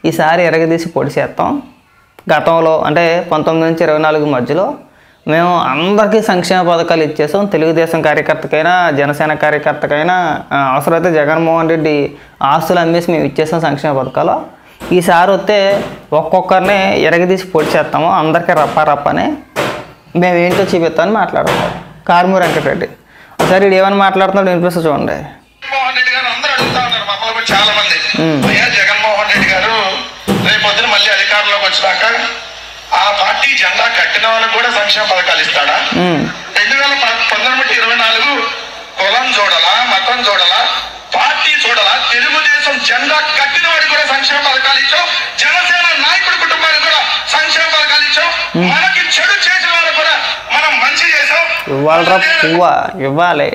ఈసారి ఎరగదీసి పొడి చేస్తాం. గతంలో అంటే 19 నుంచి 24 మధ్యలో మేము అందరికీ సంక్షేమ పథకాలు ఇచ్చేసాం. తెలుగుదేశం కార్యకర్తకైనా జనసేన కార్యకర్తకైనా అవసరమైతే జగన్మోహన్ రెడ్డి ఆస్తులు అమ్మేసి మేము ఇచ్చేసాం సంక్షేమ పథకాలు. ఈసారి వస్తే ఒక్కొక్కరిని ఎరగదీసి పొడి చేస్తాము, అందరికీ రప్పని మేము ఏంటో చూపిస్తామని మాట్లాడతారు కారుమూరి వెంకటరెడ్డి. ఒకసారి ఇది ఏమని మాట్లాడుతున్నాడు వినిపిస్తా చూడండి. జగన్మోహన్ రెడ్డి గారు అందరూ అడుగుతా ఉన్నారు మమ్మల్ని కూడా చాలా మంది, అయ్యా జగన్మోహన్ రెడ్డి గారు రేపొద్దున మళ్ళీ అధికారంలోకి వచ్చినాక ఆ పార్టీ జెండా కట్టిన వాళ్ళకు కూడా సంక్షేమ పథకాలు ఇస్తాడా? 2019-24 కులం చూడాలా, మతం చూడాలా, పార్టీ చూడాలా, తెలుగుదేశం జెండా కట్టిన వాడికి కూడా సంక్షేమ పథకాలు ఇచ్చాం, జనసేన నాయకుడి కుటుంబానికి కూడా సంక్షేమ పథకాలు ఇచ్చాం, మనకి చెడు చేసిన వాళ్ళకు కూడా మనం మంచి చేసాం. ఇవ్వాలి.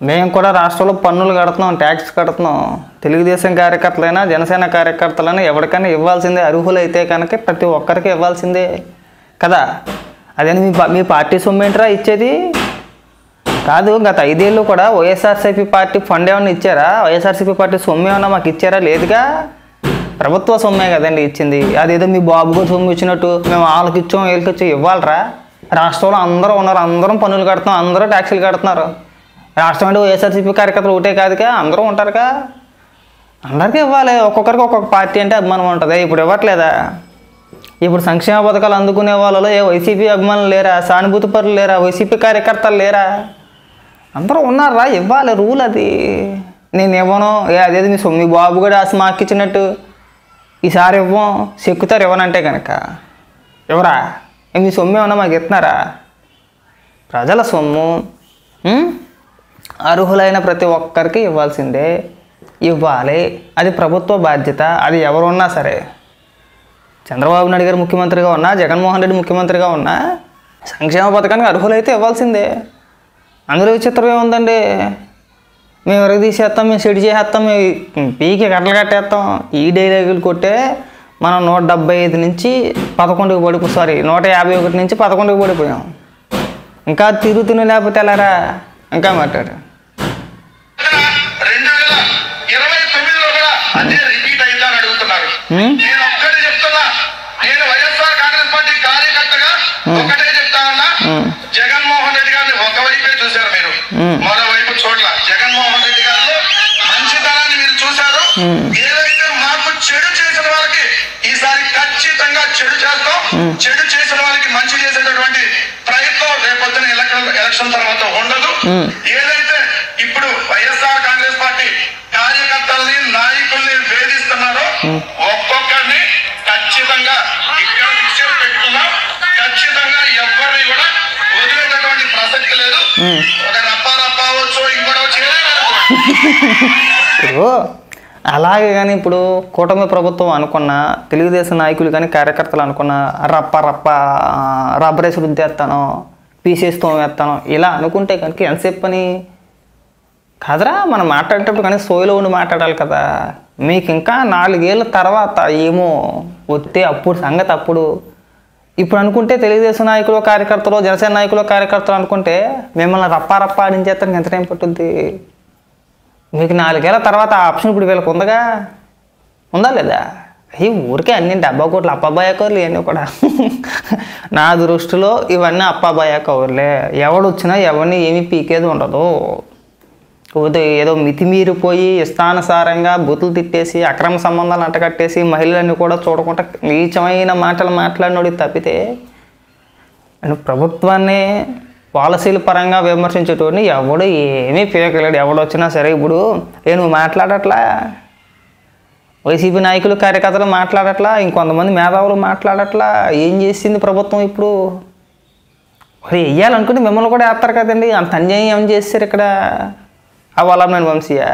మేము కూడా రాష్ట్రంలో పన్నులు కడుతున్నాం, ట్యాక్స్ కడుతున్నాం. తెలుగుదేశం కార్యకర్తలైనా జనసేన కార్యకర్తలైనా ఎవరికైనా ఇవ్వాల్సిందే. అర్హులైతే కనుక ప్రతి ఒక్కరికి ఇవ్వాల్సిందే కదా. అదే మీ పార్టీ సొమ్మేంట్రా ఇచ్చేది కాదు. గత 5 ఏళ్ళు కూడా వైఎస్ఆర్సీపీ పార్టీ ఫండ్ ఏమన్నా ఇచ్చారా? వైఎస్ఆర్సీపీ పార్టీ సొమ్ము ఏమన్నా మాకు ఇచ్చారా? లేదుగా. ప్రభుత్వ సొమ్మే కదండి ఇచ్చింది. అదేదో మీ బాబుగా సొమ్ము ఇచ్చినట్టు మేము వాళ్ళకి ఇచ్చాం వీళ్ళకి ఇచ్చాం ఇవ్వాలరా? రాష్ట్రంలో అందరూ ఉన్నారు, అందరం పన్నులు కడుతున్నాం, అందరూ ట్యాక్సీలు కడుతున్నారు. రాష్ట్రం అంటే వైఎస్ఆర్సీపీ కార్యకర్తలు ఒకటే కాదుగా, అందరూ ఉంటారుగా. అందరికీ ఇవ్వాలి. ఒక్కొక్కరికి ఒక్కొక్క పార్టీ అంటే అభిమానం ఉంటుంది. ఇప్పుడు ఇవ్వట్లేదా? ఇప్పుడు సంక్షేమ పథకాలు అందుకునే వాళ్ళలో ఏ వైసీపీ అభిమానులు లేరా? సానుభూతి పరులు లేరా? వైసీపీ కార్యకర్తలు లేరా? అందరూ ఉన్నారా? ఇవ్వాలి. రూల్ అది. నేను ఇవ్వను, అదేది మీ బాబు కూడా ఆశ మాకు ఇచ్చినట్టు ఈసారి ఇవ్వం, చెక్కుతారు ఇవ్వనంటే కనుక. ఎవరా మీ సొమ్ము ఏమన్నా మాకు ఇస్తున్నారా? ప్రజల సొమ్ము అర్హులైన ప్రతి ఒక్కరికి ఇవ్వాల్సిందే, ఇవ్వాలి. అది ప్రభుత్వ బాధ్యత. అది ఎవరున్నా సరే, చంద్రబాబు నాయుడు గారు ముఖ్యమంత్రిగా ఉన్నా, జగన్మోహన్ రెడ్డి ముఖ్యమంత్రిగా ఉన్నా సంక్షేమ పథకానికి అర్హులైతే ఇవ్వాల్సిందే. అందులో విచిత్రం ఏముందండి? మేము ఎరగ తీసేస్తాం, మేము సెడి చేసేస్తాం, మేము పీకి కట్టలు కట్టేస్తాం. ఈ డైలాగులు కొట్టే మనం 175 నుంచి 11కి 151 నుంచి 11కి పడిపోయాం. ఇంకా తిరుగుతున్న లేకపోతే ఎలారా? ఇంకా మాట్లాడు. 2029లో కూడా అదే రిపీట్ అయిందని అడుగుతున్నారు. నేను ఒక్కటే చెప్తున్నా, నేను వైఎస్ఆర్ కాంగ్రెస్ పార్టీ కార్యకర్తగా ఒకటే చెప్తా ఉన్నా, జగన్మోహన్ రెడ్డి గారిని ఒకవైపే చూశారు మీరు, మరోవైపు చూడలా. జగన్మోహన్ రెడ్డి గారిలో మంచితనాన్ని మీరు చూశారు. ఏదైతే మాకు చెడు చేసిన వాళ్ళకి ఈసారి ఖచ్చితంగా చెడు చేస్తాం, చెడు చేసిన వాళ్ళకి మంచి చేసేటటువంటి ప్రయత్నం రేపొద్దున ఎలక్షన్ తర్వాత ఉండదు. ఏదైతే ఇప్పుడు వైఎస్ఆర్ కాంగ్రెస్ పార్టీ కార్యకర్తల్ని నాయకుల్ని వేధిస్తున్నారో ఒక్కొక్కరిని ఖచ్చితంగా ఇక్కడ విషయం పెట్టుకున్నాం. ఖచ్చితంగా ఎవరిని కూడా వదిలేటటువంటి ప్రసక్తి లేదు. ఒక రప్ప అవ్వచ్చు, ఇంకోటి అలాగే. కానీ ఇప్పుడు కూటమి ప్రభుత్వం అనుకున్న తెలుగుదేశం నాయకులు కానీ కార్యకర్తలు అనుకున్న రబ్బరేసి రుద్దేస్తాను, పీసేస్తూ వేస్తాను ఇలా అనుకుంటే కనుక ఎంతసేపు పని కాదురా. మనం మాట్లాడేటప్పుడు కానీ సోయిలో ఉండి మాట్లాడాలి కదా. మీకు ఇంకా 4 ఏళ్ళ తర్వాత ఏమో వస్తే అప్పుడు సంగతి. అప్పుడు ఇప్పుడు అనుకుంటే తెలుగుదేశం నాయకులు కార్యకర్తలు, జనసేన నాయకులు కార్యకర్తలు అనుకుంటే మిమ్మల్ని రప్ప ఆడించేస్తానికి ఎంత టైం పట్టుద్ది? మీకు 4 ఏళ్ళ తర్వాత ఆ ఆప్షన్ ఇప్పుడు వీళ్ళకి ఉందా లేదా? అవి ఊరికే అన్ని 70 కోట్లు అప్పాబాయ కవర్లు ఇవన్నీ కూడా. నా దృష్టిలో ఇవన్నీ అప్పాబాయ కవర్లే. ఎవడు వచ్చినా ఎవరిని ఏమీ పీకేది ఉండదు. ఏదో మితిమీరిపోయి ఇష్టానుసారంగా బూతులు తిట్టేసి అక్రమ సంబంధాలు అంటకట్టేసి మహిళలన్నీ కూడా చూడకుండా నీచమైన మాటలు మాట్లాడినోడికి తప్పితే ప్రభుత్వాన్ని పాలసీల పరంగా విమర్శించేటోడిని ఎవడు ఏమీ పీకలేడు. ఎవడు వచ్చినా సరే. ఇప్పుడు నువ్వు మాట్లాడట్లా, వైసీపీ నాయకులు కార్యకర్తలు మాట్లాడట్లా, ఇంకొంతమంది మేధావులు మాట్లాడట్లా. ఏం చేసింది ప్రభుత్వం ఇప్పుడు? మరి వెయ్యాలనుకుంటే మిమ్మల్ని కూడా వేస్తారు కదండి. అంత అన్యాయం ఏం చేస్తారు ఇక్కడ? ఆ వల్లభనేని వంశీయా?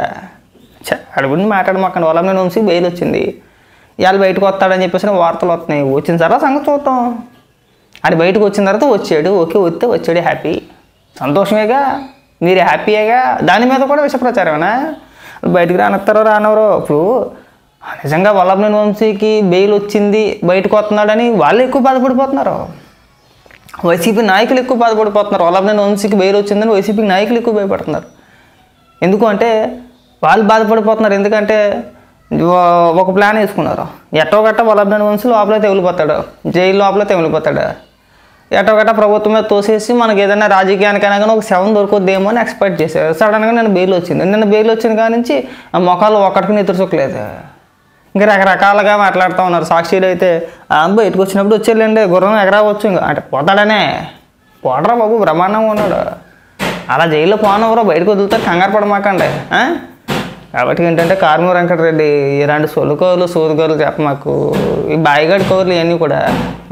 అడి గురించి మాట్లాడమాకండి. వల్లభనేని వంశీ బెయిల్ వచ్చింది, ఇవాళ బయటకు వస్తాడని చెప్పేసి వార్తలు వస్తున్నాయి. వచ్చిన తర్వాత సంగతి చూద్దాం. అది బయటకు వచ్చిన తర్వాత వచ్చాడు, ఓకే వస్తే వచ్చాడు, హ్యాపీ, సంతోషమేగా, మీరు హ్యాపీయేగా. దాని మీద కూడా విష ప్రచారమేనా? బయటకు రానవరో. ఇప్పుడు నిజంగా వల్లభనేని వంశీకి బెయిల్ వచ్చింది, బయటకు వస్తున్నాడని వాళ్ళు ఎక్కువ బాధపడిపోతున్నారు. వైసీపీ నాయకులు ఎక్కువ బాధపడిపోతున్నారు. వల్లభనేని వంశీకి బెయిల్ వచ్చిందని వైసీపీ నాయకులు ఎక్కువ భయపడుతున్నారు. ఎందుకు అంటే వాళ్ళు బాధపడిపోతున్నారు. ఎందుకంటే ఒక ప్లాన్ వేసుకున్నారు. ఎట్టో గట్ట వల్లభనేని వంశీ లోపల తెగిలిపోతాడు, జైలు లోపల తెగిలిపోతాడు. ఎట్టో గట్ట ప్రభుత్వం మీద తోసేసి మనకి ఏదైనా రాజకీయానికైనా కానీ ఒక శవం దొరుకుద్దేమో అని ఎక్స్పెక్ట్ చేశారు. సడన్గా నేను బెయిల్ వచ్చింది. నిన్న బెయిల్ వచ్చిన కాడి నుంచి ఆ మొఖాలు ఒక్కడికి నిద్రచుక్కలేదు. ఇంకా రకరకాలుగా మాట్లాడుతూ ఉన్నారు. సాక్షిలో అయితే బయటకు వచ్చినప్పుడు వచ్చేళ్ళండి గుర్రం ఎగరావచ్చు ఇంకా అంటే పోతాడనే పోడరా బాబు, బ్రహ్మాండంగా ఉన్నాడు. అలా జైల్లో పోనవరో బయటకు వదులుతారు, కంగారు పడమాకండి. కాబట్టి ఏంటంటే కారుమూరి వెంకటరెడ్డి ఇలాంటి సొలుకోలు సోదుకోలు చెప్ప మాకు, ఈ బాయిగడి కౌరులు ఇవన్నీ కూడా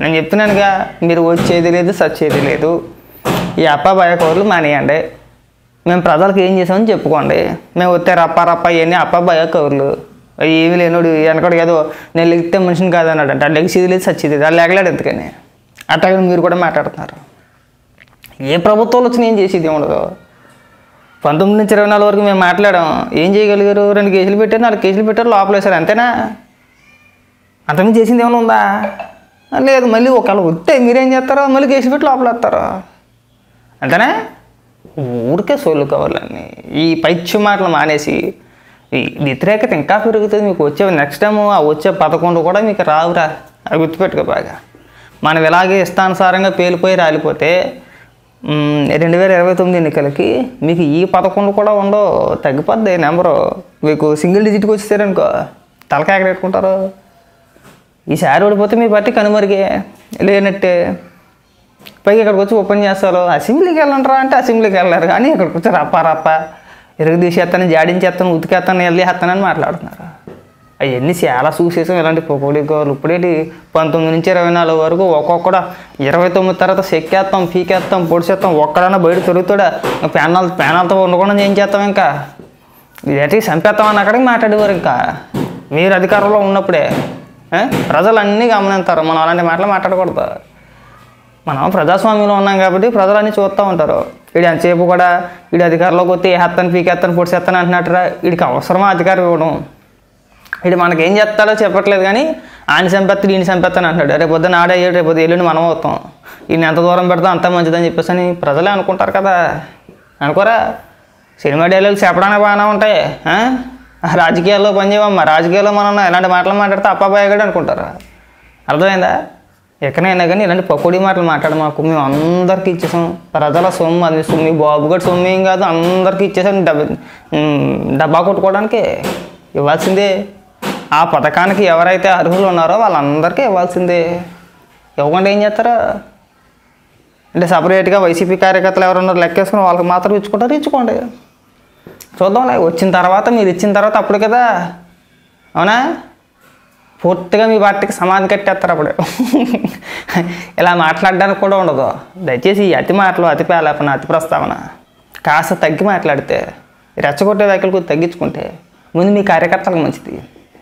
నేను చెప్తున్నానుగా, మీరు వచ్చేది లేదు సచ్చేది లేదు. ఈ అప్పాబాయ కౌరులు మానేయండి. మేము ప్రజలకు ఏం చేసామని చెప్పుకోండి. మేము వస్తే రప్ప ఇవన్నీ అప్పాబాయ కౌరులు. ఏమీ లేనుడు వెనకడు ఏదో నేను లెగితే మనిషిని కాదన్నాడు అంటే లెగిసేది లేదు సచ్చేది లేదు, అది లేగలేడు ఎందుకని. అట్లాగే మీరు కూడా మాట్లాడుతున్నారు. ఏ ప్రభుత్వాలు వచ్చి నేను చేసేది ఉండదు. 19 నుంచి 24 వరకు మేము మాట్లాడాం. ఏం చేయగలిగారు? 2 కేసులు పెట్టారు, 4 కేసులు పెట్టారు, లోపల వేశారు, అంతేనా? అంతకుమించి చేసింది ఏమైనా ఉందా? లేదు. మళ్ళీ ఒకవేళ వస్తే మీరేం చేస్తారో మళ్ళీ కేసులు పెట్టి లోపల వేస్తారో, అంతేనా? ఊరికే సోళ్ళు కావాలని ఈ పైచ్య మాటలు మానేసి ఈ వ్యతిరేకత ఇంకా పెరుగుతుంది. మీకు వచ్చే నెక్స్ట్ టైం ఆ వచ్చే 11 కూడా మీకు రావురా, అది గుర్తుపెట్టుకో బాగా. మనం ఇలాగే ఇష్టానుసారంగా పేలిపోయి రాలిపోతే 2029 ఎన్నికలకి మీకు ఈ 11 కూడా ఉండవు, తగ్గిపోద్ది నెంబరు. మీకు సింగిల్ డిజిట్కి వచ్చేసారనుకో తలకాయ ఎక్కడ పెట్టుకుంటారు. ఈసారి ఓడిపోతే మీ పార్టీ కనుమరిగే లేనట్టే. పైకి ఇక్కడికి వచ్చి ఓపెన్ చేస్తారు. అసెంబ్లీకి వెళ్ళంటారా అంటే అసెంబ్లీకి వెళ్ళారు, కానీ ఇక్కడికి వచ్చి రప్ప ఎరుగు తీసేస్తాను, జాడించేస్తాను, ఉతికేస్తాను, వెళ్ళేస్తానని మాట్లాడుతున్నారు. అవన్నీ చాలా చూసేసాం. ఇలాంటి పొకోడి గోలు ఇప్పుడేంటి 19 నుంచి 24 వరకు ఒక్కొక్కడ 29 తర్వాత చెక్కేస్తాం, పీకేస్తాం, పొడిచేస్తాం. ఒక్కడన్నా బయట తిరుగుతాడా? ప్యానాలతో ఉండకుండా ఏం చేస్తాం? ఇంకా ఇదేంటి చంపేస్తామని అక్కడికి మాట్లాడేవారు. ఇంకా మీరు అధికారంలో ఉన్నప్పుడే ప్రజలు అన్నీ గమనిస్తారు. మనం అలాంటి మాటలు మాట్లాడకూడదు. మనం ప్రజాస్వామ్యంలో ఉన్నాం కాబట్టి ప్రజలన్నీ చూస్తూ ఉంటారు. వీడు ఎంతసేపు కూడా వీడి అధికారంలోకి వస్తే హత్తాను పీకేస్తాను పొడిచేస్తాను అంటున్నట్టురా. వీడికి అవసరమా అధికారం ఇవ్వడం? వీడు మనకేం చేస్తాడో చెప్పట్లేదు, కానీ ఆయన చంపేస్తాడు ఈయన చంపేస్తాను అంటున్నాడు. రేపు పొద్దున్న ఆడయ్యాడు, రేపు పొద్దు ఎల్లుండి మనం అవుతాం. ఈయన ఎంత దూరం పెడతాం అంత మంచిదని చెప్పేసి అని ప్రజలే అనుకుంటారు కదా. అనుకోరా? సినిమా డైలాగులు చెప్పడానికి బాగానే ఉంటాయి, రాజకీయాల్లో పనిచేయమమ్మా. రాజకీయాల్లో మనం ఇలాంటి మాటలు మాట్లాడితే అప్పాబాయగాడు అనుకుంటారు. అర్థమైందా? ఎక్కడైనా కానీ ఇలాంటి పకోడీ మాటలు మాట్లాడమాకు. మేము అందరికీ ఇచ్చేసాం. ప్రజల సొమ్ము అది, మీ బాబు గడు సొమ్ము ఏం కాదు, అందరికీ ఇచ్చేసాం. డబ్బా కొట్టుకోవడానికి ఇవ్వాల్సిందే. ఆ పథకానికి ఎవరైతే అర్హులు ఉన్నారో వాళ్ళందరికీ ఇవ్వాల్సిందే. ఇవ్వకుండా ఏం చేస్తారా అంటే సపరేట్గా వైసీపీ కార్యకర్తలు ఎవరున్నారు లెక్కేసుకుని వాళ్ళకి మాత్రం ఇచ్చుకుంటారు, ఇచ్చుకోండి. చూద్దాంలే, వచ్చిన తర్వాత మీరు ఇచ్చిన తర్వాత అప్పుడు కదా. అవునా? పూర్తిగా మీ పార్టీకి సమాధి కట్టేస్తారు అప్పుడు. ఇలా మాట్లాడడానికి కూడా ఉండదు. దయచేసి ఈ అతి మాటలు, అతి పేలాపన, అతి ప్రస్తావన కాస్త తగ్గి మాట్లాడితే, రెచ్చగొట్టే వ్యాఖ్యలు తగ్గించుకుంటే ముందు మీ కార్యకర్తలకు మంచిది.